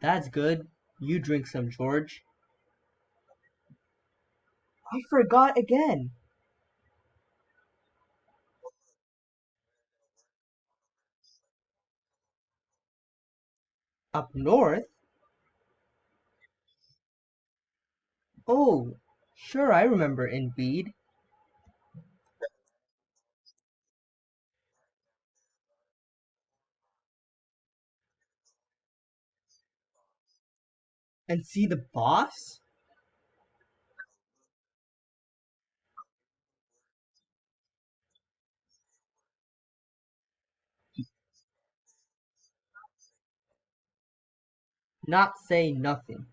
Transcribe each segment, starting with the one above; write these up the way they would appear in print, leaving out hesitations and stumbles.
That's good. You drink some, George. I forgot again. Up north? Oh, sure, I remember indeed. And see the boss? Not say nothing.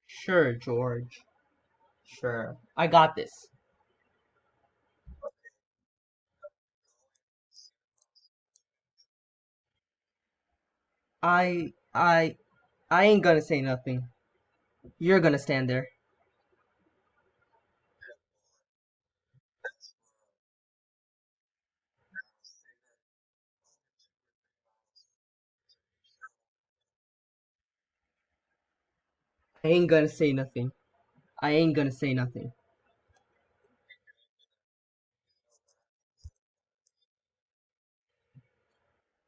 Sure, George. Sure. I got this. I I I ain't gonna say nothing. You're gonna stand there. I ain't gonna say nothing. I ain't gonna say nothing.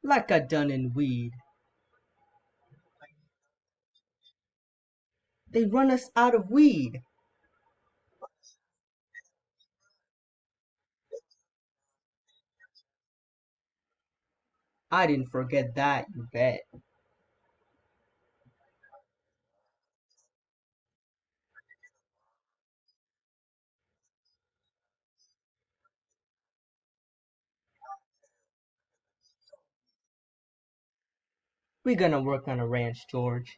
Like I done in weed. They run us out of weed. I didn't forget that, you bet. We gonna work on a ranch, George.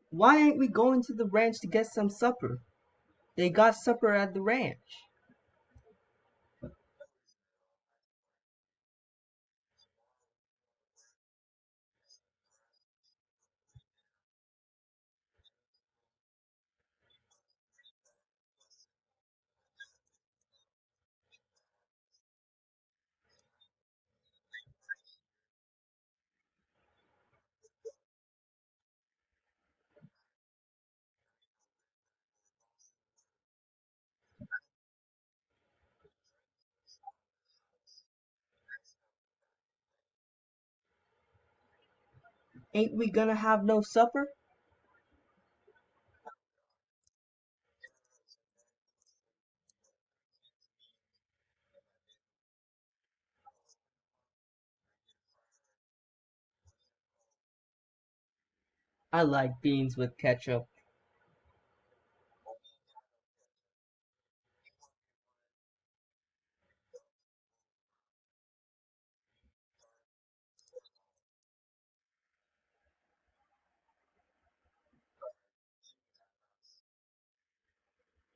Why ain't we going to the ranch to get some supper? They got supper at the ranch. Ain't we gonna have no supper? I like beans with ketchup.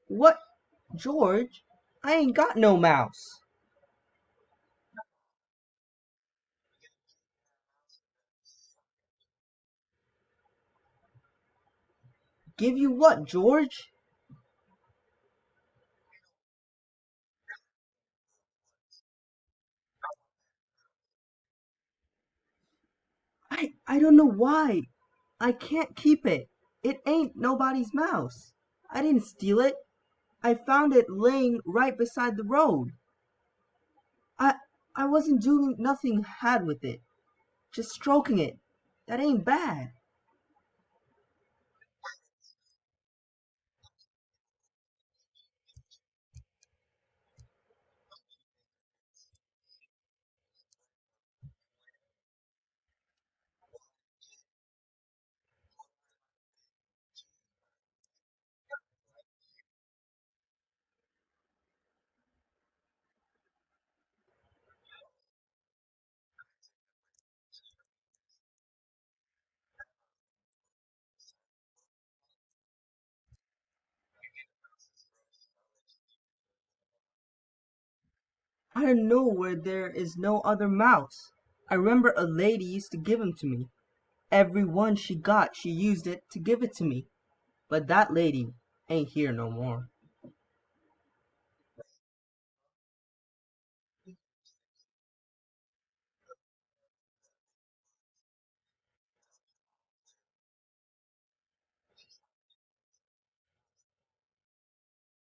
What? George? I ain't got no mouse. Give you what, George? I don't know why. I can't keep it. It ain't nobody's mouse. I didn't steal it. I found it laying right beside the road. I I wasn't doing nothing had with it. Just stroking it. That ain't bad. I don't know where there is no other mouse. I remember a lady used to give 'em to me. Every one she got she used it to give it to me. But that lady ain't here no more."